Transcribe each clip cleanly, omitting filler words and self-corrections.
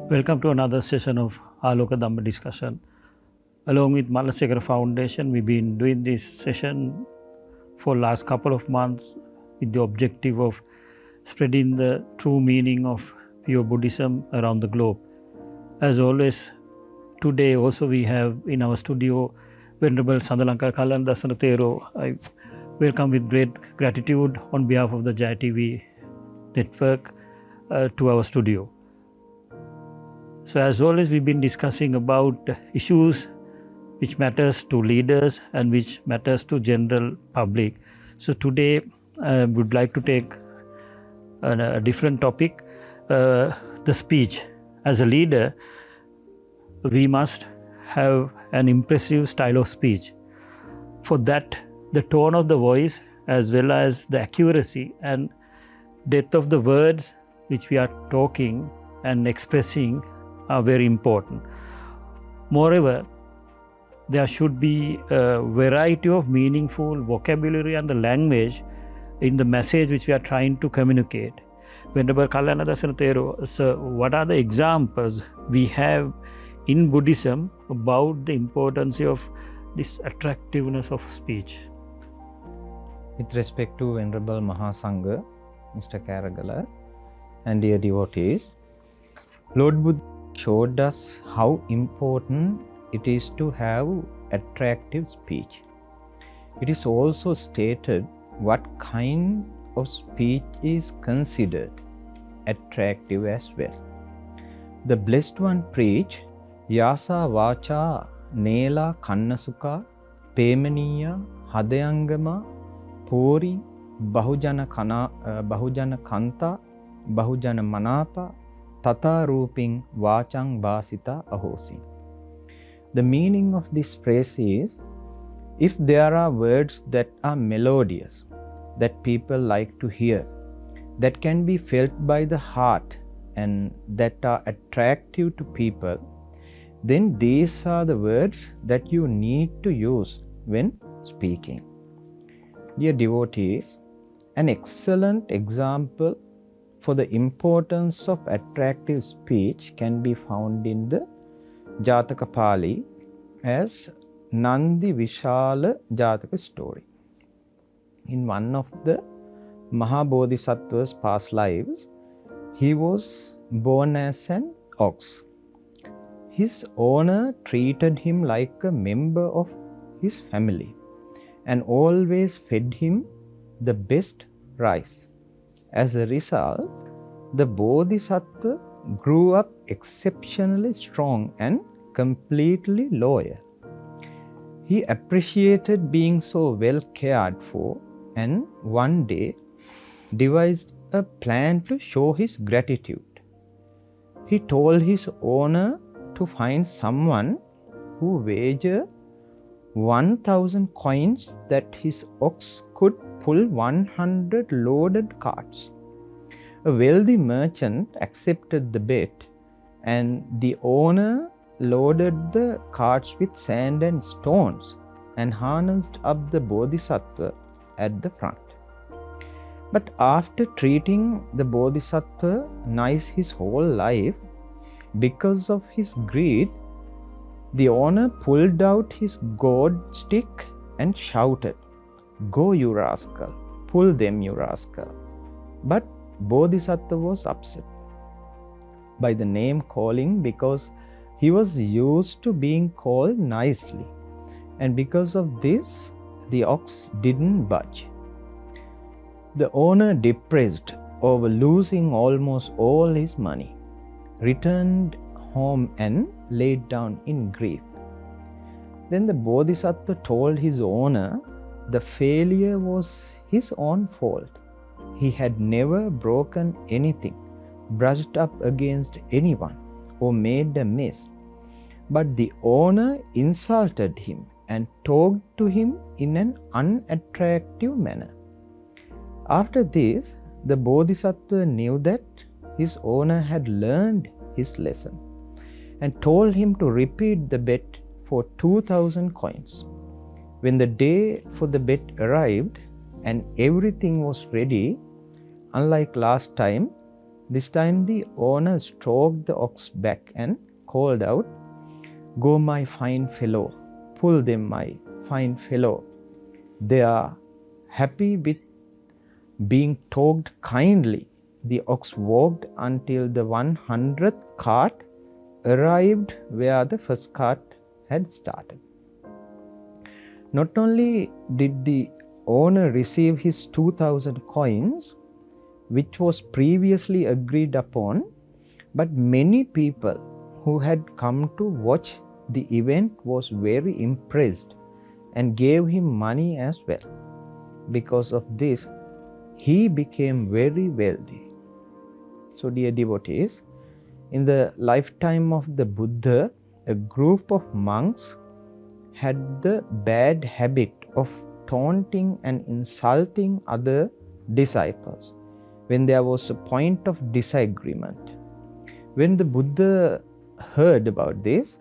Welcome to another session of Aloka Dhamma discussion. Along with Malasekara Foundation, we've been doing this session for last couple of months with the objective of spreading the true meaning of pure Buddhism around the globe. As always, today also we have in our studio Venerable Sandalanka Kalandasana Thero. I welcome with great gratitude on behalf of the JAYA TV network to our studio. So as always, we've been discussing about issues which matters to leaders and which matters to general public. So today I would like to take a different topic, the speech. As a leader, we must have an impressive style of speech. For that, the tone of the voice as well as the accuracy and depth of the words which we are talking and expressing are very important. Moreover, there should be a variety of meaningful vocabulary and the language in the message which we are trying to communicate. Venerable Kalanadasana Thero, so what are the examples we have in Buddhism about the importance of this attractiveness of speech? With respect to Venerable Mahasangha, Mr. Karagala, and dear devotees, Lord Buddha showed us how important it is to have attractive speech. It is also stated what kind of speech is considered attractive as well. The Blessed One preached, Yasa Vacha Nela Kannasuka Pemaniya Hadayangama Pori Bahujana Kanta Bahujana Manapa Tata Ruping Vachang Basita Ahosi. The meaning of this phrase is, if there are words that are melodious, that people like to hear, that can be felt by the heart and that are attractive to people, then these are the words that you need to use when speaking. Dear devotees, an excellent example for the importance of attractive speech can be found in the Jataka Pali as Nandi Vishala Jataka story. In one of the Mahabodhisattva's past lives, he was born as an ox. His owner treated him like a member of his family and always fed him the best rice. As a result, the Bodhisattva grew up exceptionally strong and completely loyal. He appreciated being so well cared for and one day devised a plan to show his gratitude. He told his owner to find someone who wagered 1,000 coins that his ox could pull 100 loaded carts. A wealthy merchant accepted the bet and the owner loaded the carts with sand and stones and harnessed up the Bodhisattva at the front. But after treating the Bodhisattva nice his whole life, because of his greed, the owner pulled out his gourd stick and shouted, "Go, you rascal, pull them, you rascal." But Bodhisattva was upset by the name calling because he was used to being called nicely, and because of this, the ox didn't budge. The owner, depressed over losing almost all his money, returned home and laid down in grief. Then the Bodhisattva told his owner the failure was his own fault. He had never broken anything, brushed up against anyone, or made a mess. But the owner insulted him and talked to him in an unattractive manner. After this, the Bodhisattva knew that his owner had learned his lesson and told him to repeat the bet for 2,000 coins. When the day for the bet arrived and everything was ready, unlike last time, This time the owner stroked the ox back and called out, "Go, my fine fellow, pull them, my fine fellow." They are happy with being talked kindly. The ox walked until the 100th cart arrived where the first cart had started. Not only did the owner receive his 2,000 coins, which was previously agreed upon, but many people who had come to watch the event was very impressed and gave him money as well. Because of this, he became very wealthy. So, dear devotees, in the lifetime of the Buddha, a group of monks had the bad habit of taunting and insulting other disciples when there was a point of disagreement. When the Buddha heard about this,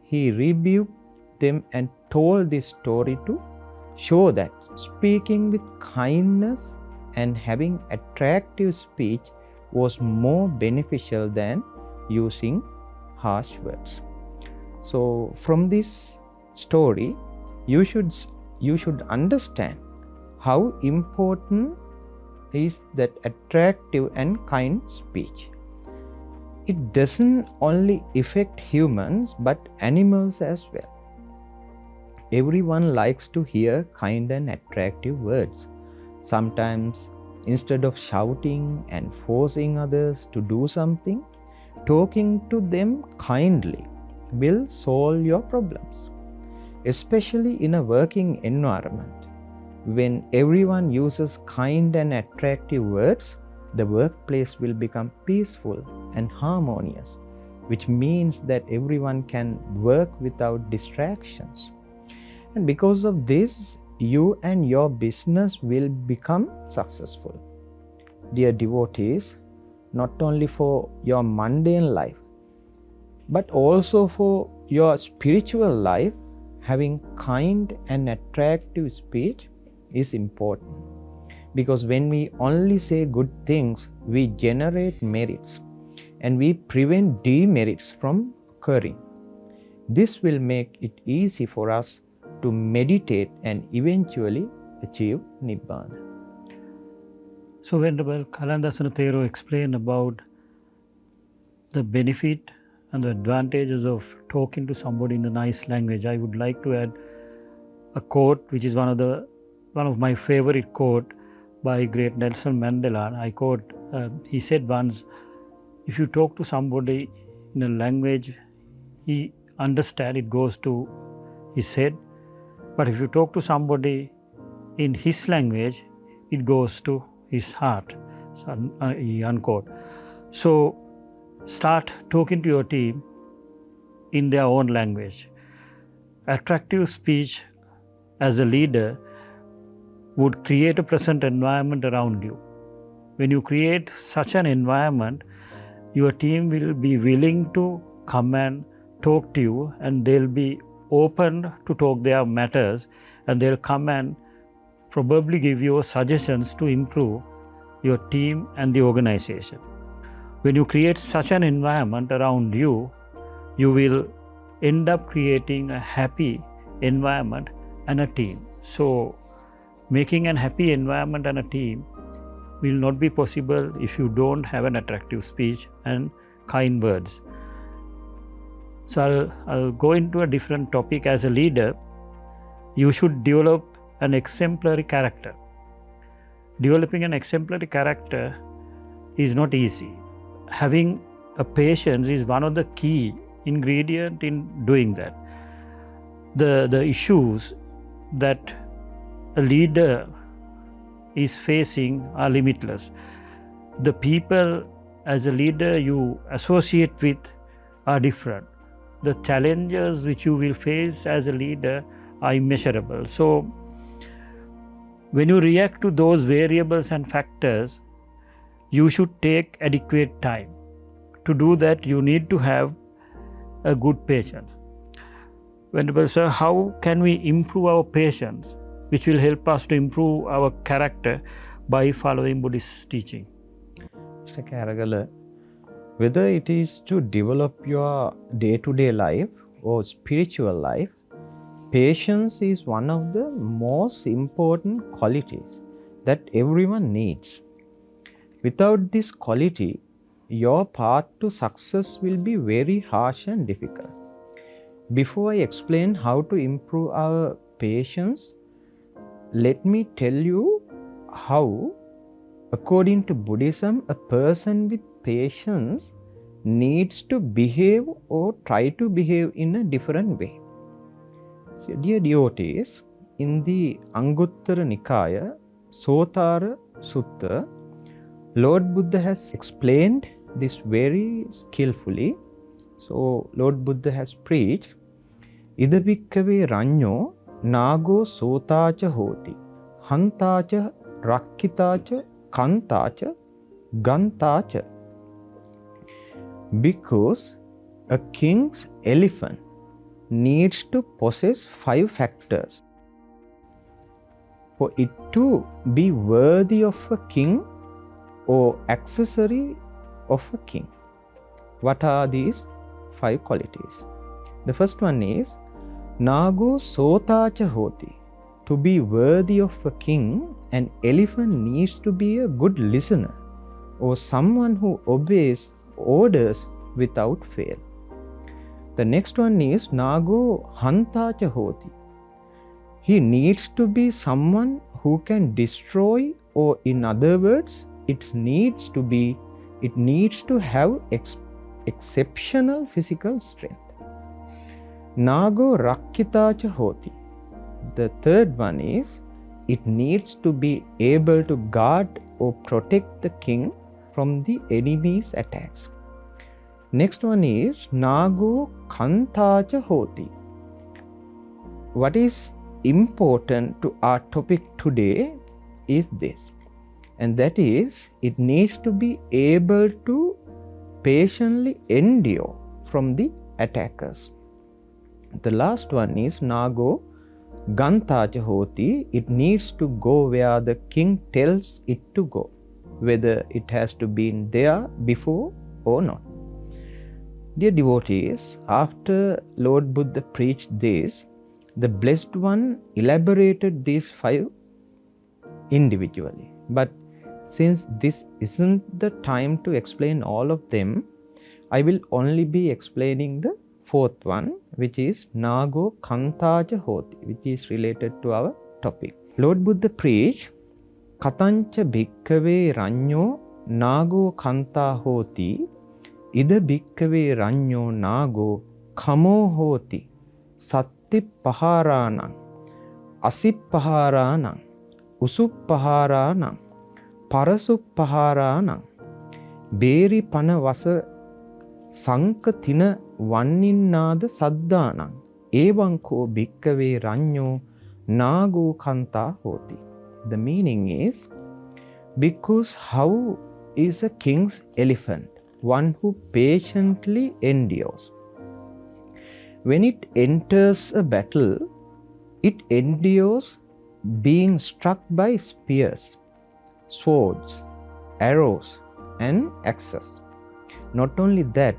he rebuked them and told this story to show that speaking with kindness and having attractive speech was more beneficial than using harsh words. So from this story, you should understand how important is that attractive and kind speech. It doesn't only affect humans but animals as well. Everyone likes to hear kind and attractive words. Sometimes, instead of shouting and forcing others to do something, talking to them kindly will solve your problems. Especially in a working environment, when everyone uses kind and attractive words, the workplace will become peaceful and harmonious, which means that everyone can work without distractions. And because of this, you and your business will become successful. Dear devotees, not only for your mundane life, but also for your spiritual life, having kind and attractive speech is important. Because when we only say good things, we generate merits and we prevent demerits from occurring. This will make it easy for us to meditate and eventually achieve Nibbana. So Venerable Kalandasana Thero explained about the benefit and the advantages of talking to somebody in a nice language. I would like to add a quote which is one of my favorite quote by great Nelson Mandela. I quote, he said once, if you talk to somebody in a language he understands, it goes to his head. But if you talk to somebody in his language, it goes to his heart. So, he unquote. So start talking to your team in their own language. Attractive speech as a leader would create a pleasant environment around you. When you create such an environment, your team will be willing to come and talk to you, and they'll be open to talk their matters, and they'll come and probably give you suggestions to improve your team and the organization. When you create such an environment around you, you will end up creating a happy environment and a team. So making an happy environment and a team will not be possible if you don't have an attractive speech and kind words. So I'll go into a different topic. As a leader, you should develop an exemplary character. Developing an exemplary character is not easy. Having a patience is one of the key ingredients in doing that. The issues that a leader is facing are limitless. The people as a leader you associate with are different. The challenges which you will face as a leader are immeasurable. So when you react to those variables and factors, you should take adequate time. To do that, you need to have a good patience. Venerable Sir, how can we improve our patience, which will help us to improve our character by following Buddhist teaching? Mr. Karagala, whether it is to develop your day-to-day life or spiritual life, patience is one of the most important qualities that everyone needs. Without this quality, your path to success will be very harsh and difficult. Before I explain how to improve our patience, let me tell you how, according to Buddhism, a person with patience needs to behave or try to behave in a different way. So, dear devotees, in the Anguttara Nikaya, Sotara Sutta, Lord Buddha has explained this very skillfully. So, Lord Buddha has preached, Ida bhikkave ranyo nago sotacha hoti, hantacha rakkitacha kantacha gantacha. Because a king's elephant needs to possess 5 factors for it to be worthy of a king or accessory of a king. What are these 5 qualities? The first one is Nago sotacha hoti. To be worthy of a king, an elephant needs to be a good listener or someone who obeys orders without fail. The next one is Nago hantacha hoti. He needs to be someone who can destroy, or in other words, it needs to have exceptional physical strength. Nago rakkitacha hoti. The third one is it needs to be able to guard or protect the king from the enemy's attacks. Next one is Nago kantacha hoti. What is important to our topic today is this, and that is it needs to be able to patiently endure from the attackers. The last one is Nago gantacha hoti. It needs to go where the king tells it to go, whether it has to be there before or not. Dear devotees, after Lord Buddha preached this, the Blessed One elaborated these 5 individually. But since this isn't the time to explain all of them, I will only be explaining the 4th one, which is Nago kantacha hoti, which is related to our topic. Lord Buddha preached, Katancha bhikkave ranyo nago kanta hoti, Ida bhikkave ranyo nago kamo hoti, Satti paharanam, Asip paharanam, Usup paharanam, Parasup paharanam, Beri pana vasa Sanka thina vanninnada saddhanam, Evanko bhikkave ranyo nago kanta hoti. The meaning is, because how is a king's elephant? One who patiently endures. When it enters a battle, it endures being struck by spears, swords, arrows, and axes. Not only that,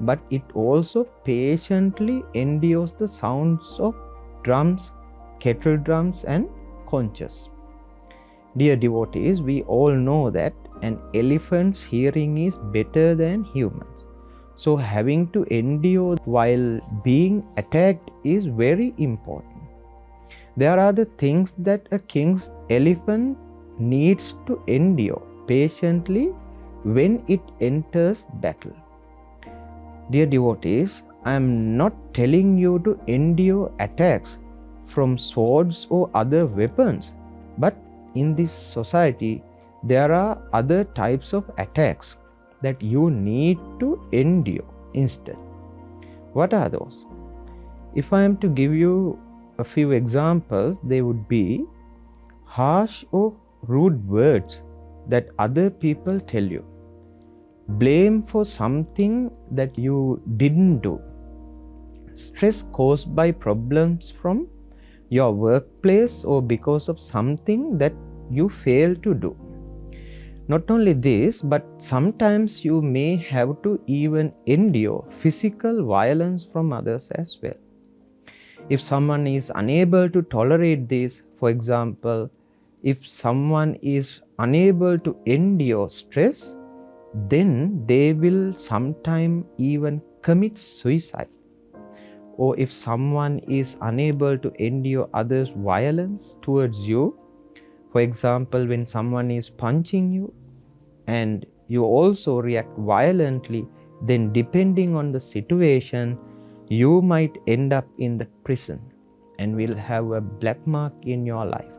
but it also patiently endures the sounds of drums, kettle drums, and conches. Dear devotees, we all know that an elephant's hearing is better than humans. So having to endure while being attacked is very important. There are the things that a king's elephant needs to endure patiently when it enters battle. Dear devotees, I am not telling you to endure attacks from swords or other weapons, but in this society, there are other types of attacks that you need to endure instead. What are those? If I am to give you a few examples, they would be harsh or rude words that other people tell you, blame for something that you didn't do, stress caused by problems from your workplace or because of something that you failed to do, Not only this, but sometimes you may have to even endure physical violence from others as well. If someone is unable to tolerate this, for example, if someone is unable to endure stress, then they will sometime even commit suicide. Or if someone is unable to endure others' violence towards you, for example, when someone is punching you and you also react violently, then depending on the situation, you might end up in the prison and will have a black mark in your life,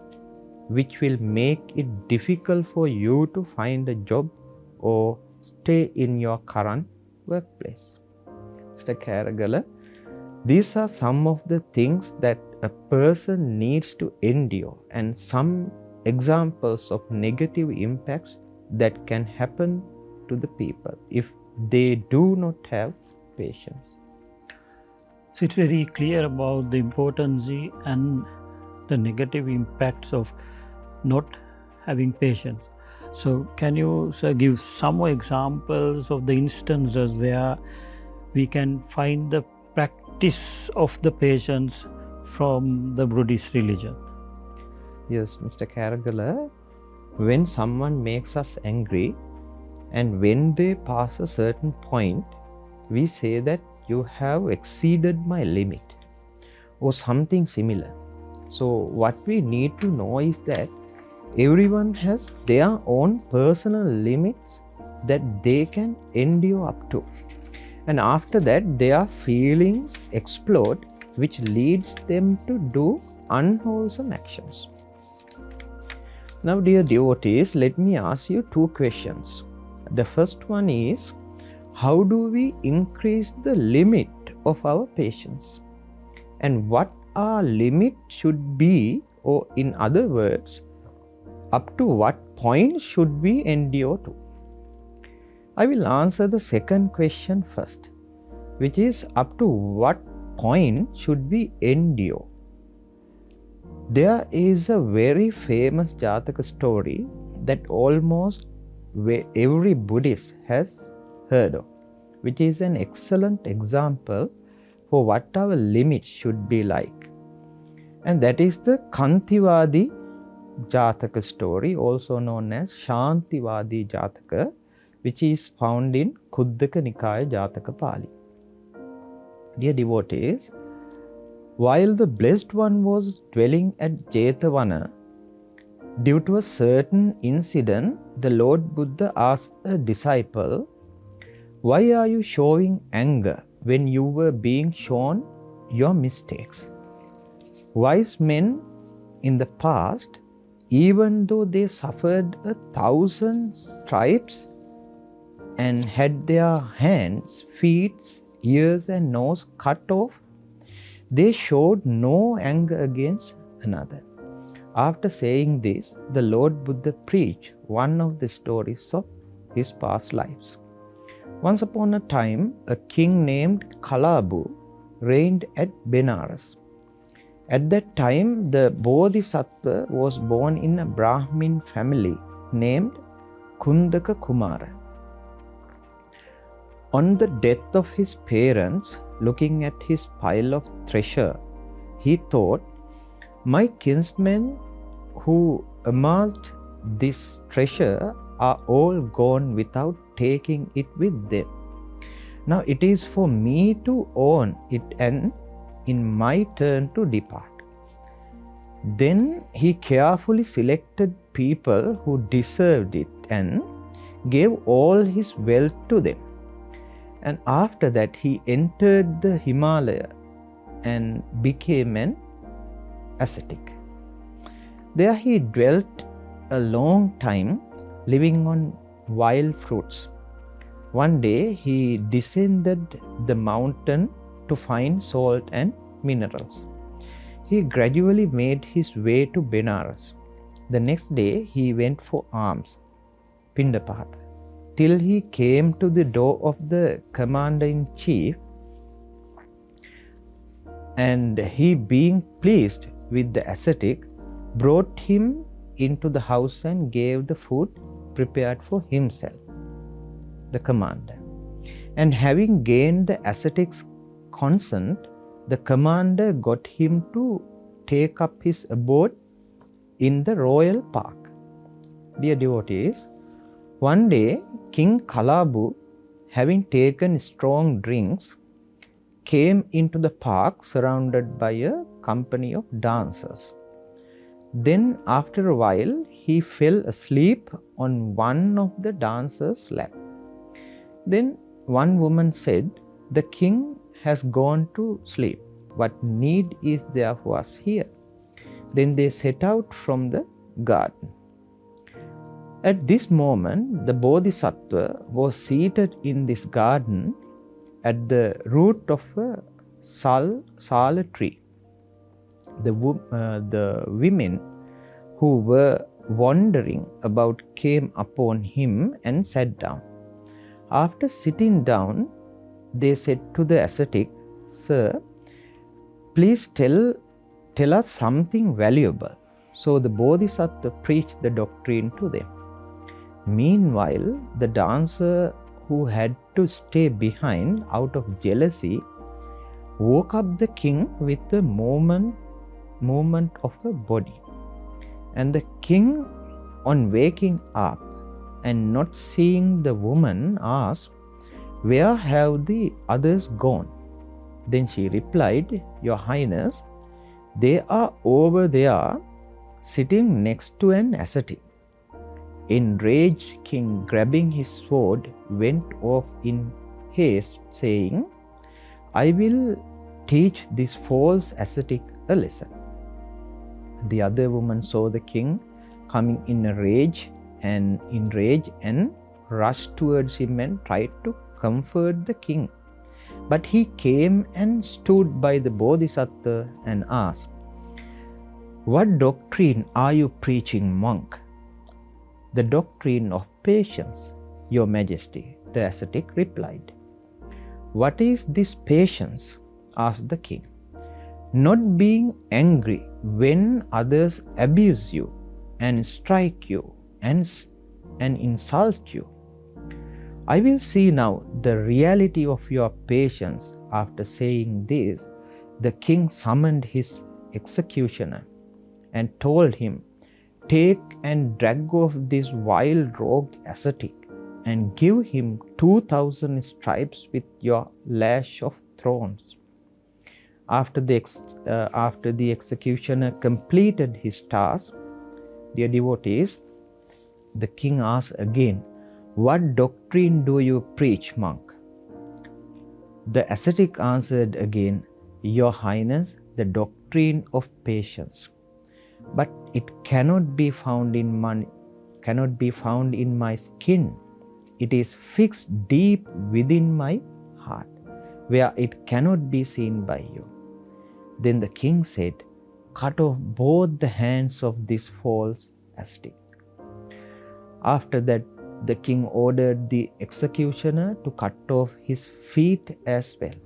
which will make it difficult for you to find a job or stay in your current workplace. Mr. Karagala, these are some of the things that a person needs to endure and some examples of negative impacts that can happen to the people if they do not have patience. So it's very clear about the importance and the negative impacts of not having patience. So can you, sir, give some more examples of the instances where we can find the practice of the patience from the Buddhist religion? Yes, Mr. Karagala, when someone makes us angry and when they pass a certain point, we say that you have exceeded my limit or something similar. So what we need to know is that everyone has their own personal limits that they can endure up to. And after that, their feelings explode, which leads them to do unwholesome actions. Now, dear devotees, let me ask you two questions. The first one is, how do we increase the limit of our patience? And what our limit should be, or in other words, up to what point should we endure to? I will answer the second question first, which is up to what point should we endure? There is a very famous Jataka story that almost every Buddhist has heard of, which is an excellent example for what our limit should be like. And that is the Kantivadi Jataka story, also known as Shantivadi Jataka, which is found in Kuddaka Nikaya Jataka Pali. Dear devotees, while the Blessed One was dwelling at Jetavana, due to a certain incident, the Lord Buddha asked a disciple, "Why are you showing anger when you were being shown your mistakes?" Wise men in the past, even though they suffered 1,000 stripes and had their hands, feet, ears and nose cut off, they showed no anger against another. After saying this, the Lord Buddha preached one of the stories of his past lives. Once upon a time, a king named Kalabu reigned at Benares. At that time, the Bodhisattva was born in a Brahmin family named Kundaka Kumara. On the death of his parents, looking at his pile of treasure, he thought, "My kinsmen who amassed this treasure are all gone without taking it with them. Now it is for me to own it and in my turn to depart." Then he carefully selected people who deserved it and gave all his wealth to them. And after that, he entered the Himalaya and became an ascetic. There he dwelt a long time, living on wild fruits. One day, he descended the mountain to find salt and minerals. He gradually made his way to Benares. The next day, he went for alms, Pindapata, till he came to the door of the commander-in-chief, and he, being pleased with the ascetic, brought him into the house and gave the food prepared for himself, the commander. And having gained the ascetic's consent, the commander got him to take up his abode in the royal park. Dear devotees, one day King Kalabu, having taken strong drinks, came into the park surrounded by a company of dancers. Then after a while he fell asleep on one of the dancers' lap. Then one woman said, "The king has gone to sleep. What need is there for us here?" Then they set out from the garden. At this moment, the Bodhisattva was seated in this garden at the root of a sala tree. The women who were wandering about came upon him and sat down. After sitting down, they said to the ascetic, "Sir, please tell us something valuable." So the Bodhisattva preached the doctrine to them. Meanwhile, the dancer who had to stay behind out of jealousy woke up the king with the movement of her body. And the king, on waking up and not seeing the woman, asked, "Where have the others gone?" Then she replied, "Your Highness, they are over there sitting next to an ascetic." Enraged king, grabbing his sword, went off in haste, saying, "I will teach this false ascetic a lesson." The other woman saw the king coming in a rage and rushed towards him and tried to comfort the king. But he came and stood by the Bodhisattva and asked, "What doctrine are you preaching, monk?" "The doctrine of patience, Your Majesty," the ascetic replied. "What is this patience?" asked the king. "Not being angry when others abuse you and strike you and insult you." "I will see now the reality of your patience." After saying this, the king summoned his executioner and told him, "Take and drag off this wild rogue ascetic and give him 2,000 stripes with your lash of thorns." After the executioner completed his task, dear devotees, the king asked again, "What doctrine do you preach, monk?" The ascetic answered again, "Your Highness, the doctrine of patience. But it cannot be found in my skin. It is fixed deep within my heart, where it cannot be seen by you." Then the king said, "Cut off both the hands of this false ascetic." After that, the king ordered the executioner to cut off his feet as well.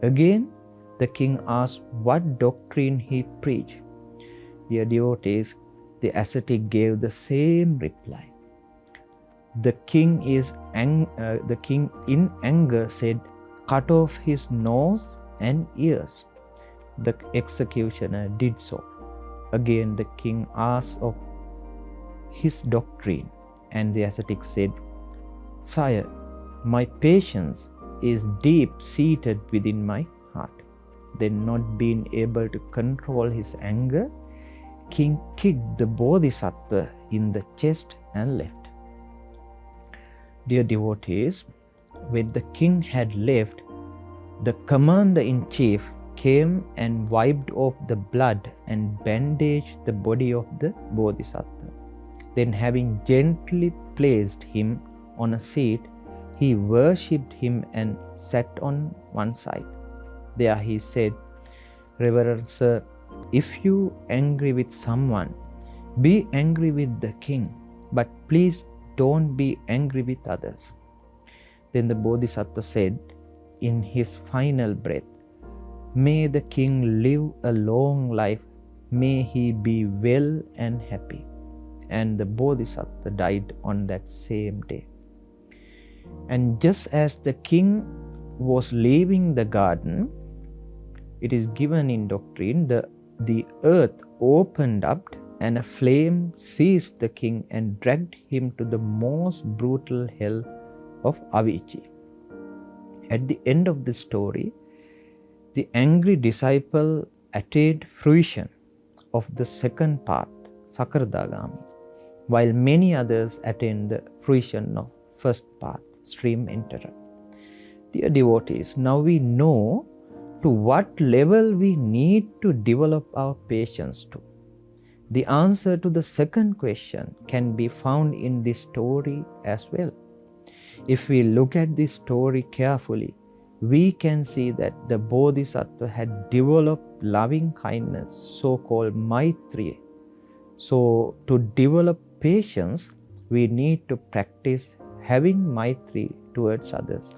Again, the king asked what doctrine he preached. Dear devotees, the ascetic gave the same reply. The king in anger said, "Cut off his nose and ears." The executioner did so. Again, the king asked of his doctrine, and the ascetic said, "Sire, my patience is deep seated within my heart." Then, not being able to control his anger, king kicked the Bodhisattva in the chest and left. Dear devotees, when the king had left, the commander-in-chief came and wiped off the blood and bandaged the body of the Bodhisattva. Then, having gently placed him on a seat, he worshipped him and sat on one side. There he said, "Reverend Sir, if you angry with someone, be angry with the king, but please don't be angry with others." Then the Bodhisattva said in his final breath, "May the king live a long life. May he be well and happy." and the Bodhisattva died on that same day. And just as the king was leaving the garden, it is given in doctrine, the earth opened up and a flame seized the king and dragged him to the most brutal hell of Avicii. At the end of the story, the angry disciple attained fruition of the second path, Sakardagami, while many others attained the fruition of first path, stream enterer. Dear devotees, now we know to what level we need to develop our patience to. The answer to the second question can be found in this story as well. If we look at this story carefully, we can see that the Bodhisattva had developed loving kindness, so-called Maitri. So to develop patience, we need to practice having Maitri towards others.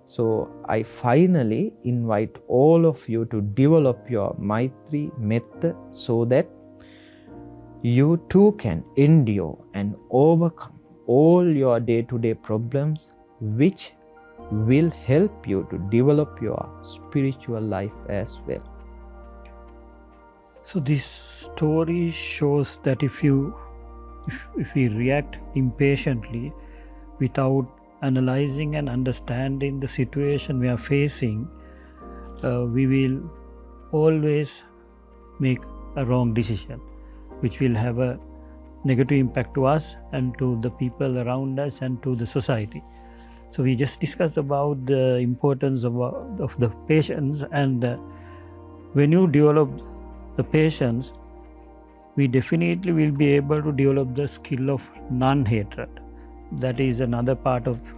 So I finally invite all of you to develop your Maitri method so that you too can endure and overcome all your day-to-day problems, which will help you to develop your spiritual life as well. So this story shows that if we react impatiently without analyzing and understanding the situation we are facing, we will always make a wrong decision, which will have a negative impact to us and to the people around us and to the society. So we just discussed about the importance of the patience, and when you develop the patience, we definitely will be able to develop the skill of non-hatred. That is another part of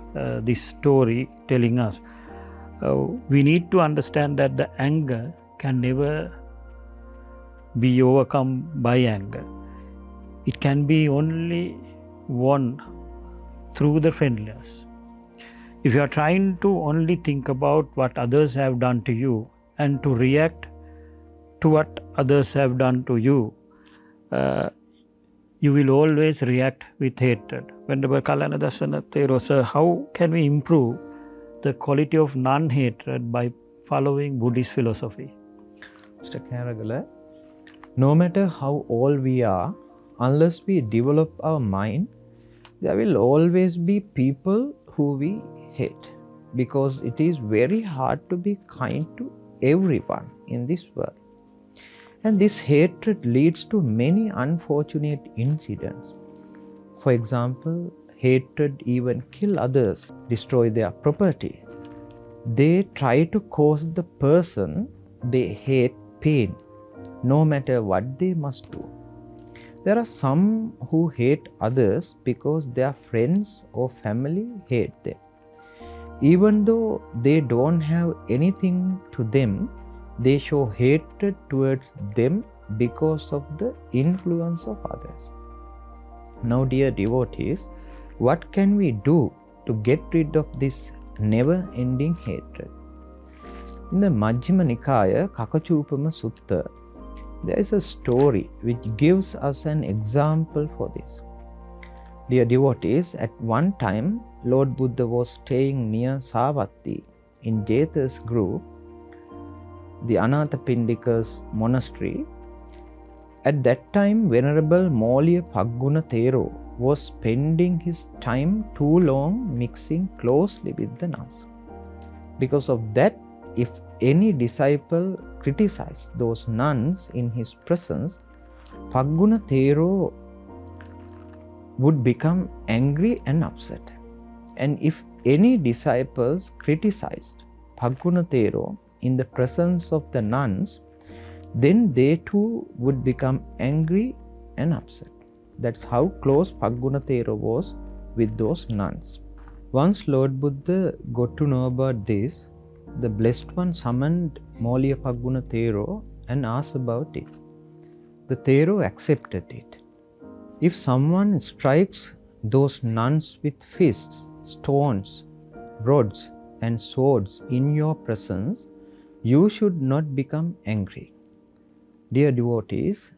this story telling us. We need to understand that the anger can never be overcome by anger. It can be only won through the friendliness. If you are trying to only think about what others have done to you and to react to what others have done to you, you will always react with hatred. Venerable Kalana Deshana Thero, sir, how can we improve the quality of non-hatred by following Buddhist philosophy? Mr. Karagala, no matter how old we are, unless we develop our mind, there will always be people who we hate, because it is very hard to be kind to everyone in this world. And this hatred leads to many unfortunate incidents. For example, hatred even kill others, destroy their property. They try to cause the person they hate pain, no matter what they must do. There are some who hate others because their friends or family hate them. Even though they don't have anything to them, they show hatred towards them because of the influence of others. Now, dear devotees, what can we do to get rid of this never-ending hatred? In the Majjhima Nikaya, Kakachupama Sutta, there is a story which gives us an example for this. Dear devotees, at one time, Lord Buddha was staying near Savatthi in Jetha's group, the Anathapindika's monastery. At that time, Venerable Molliya Pagguna Thero was spending his time too long mixing closely with the nuns. Because of that, if any disciple criticized those nuns in his presence, Pagguna Thero would become angry and upset. And if any disciples criticized Pagguna Thero in the presence of the nuns, then they too would become angry and upset. That's how close Pagguna Thero was with those nuns. Once Lord Buddha got to know about this, the Blessed One summoned Molliya Pagguna Thero and asked about it. The Thero accepted it. If someone strikes those nuns with fists, stones, rods, and swords in your presence, you should not become angry. Dear devotees,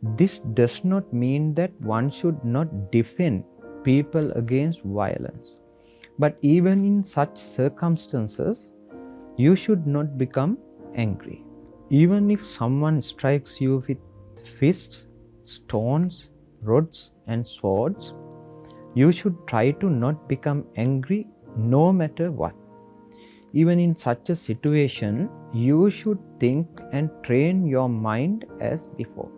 This does not mean that one should not defend people against violence. But even in such circumstances, you should not become angry. Even if someone strikes you with fists, stones, rods, and swords, you should try to not become angry no matter what. Even in such a situation, you should think and train your mind as before.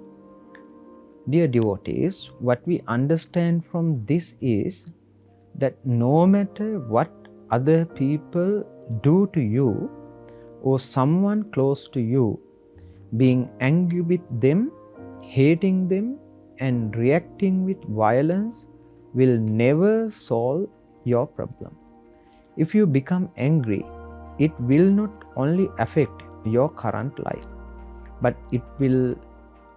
Dear devotees, what we understand from this is that no matter what other people do to you or someone close to you, being angry with them, hating them, and reacting with violence will never solve your problem. If you become angry, it will not only affect your current life, but it will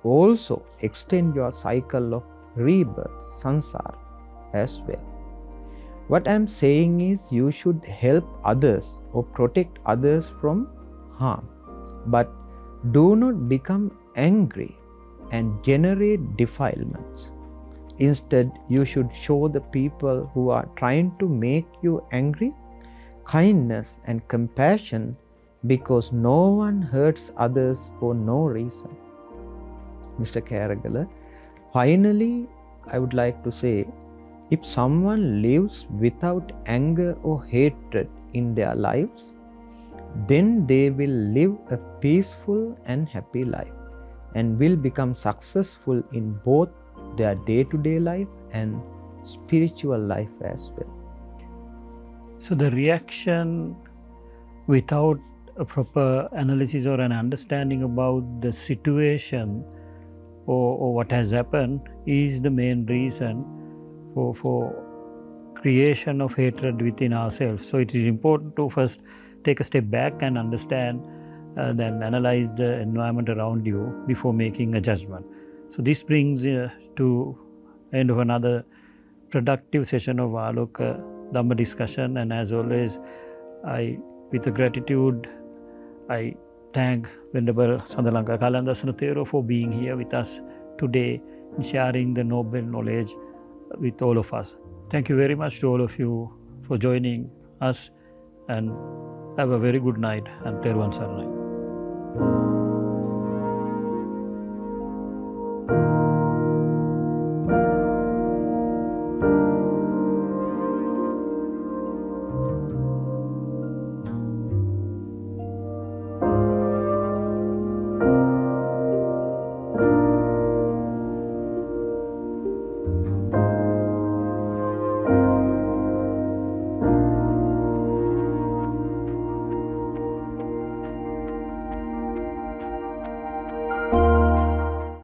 also extend your cycle of rebirth, samsara, as well. What I am saying is you should help others or protect others from harm, but do not become angry and generate defilements. Instead, you should show the people who are trying to make you angry kindness and compassion, because no one hurts others for no reason. Mr. Karagala, finally, I would like to say, if someone lives without anger or hatred in their lives, then they will live a peaceful and happy life and will become successful in both their day-to-day life and spiritual life as well. So the reaction without a proper analysis or an understanding about the situation or what has happened is the main reason for creation of hatred within ourselves. So it is important to first take a step back and understand, then analyze the environment around you before making a judgment. So this brings to end of another productive session of Aloka Dhamma discussion, and as always, with gratitude, I thank Venerable Sandalanka Kalandasana Thero for being here with us today and sharing the noble knowledge with all of us. Thank you very much to all of you for joining us, and have a very good night and Therwan Saranai.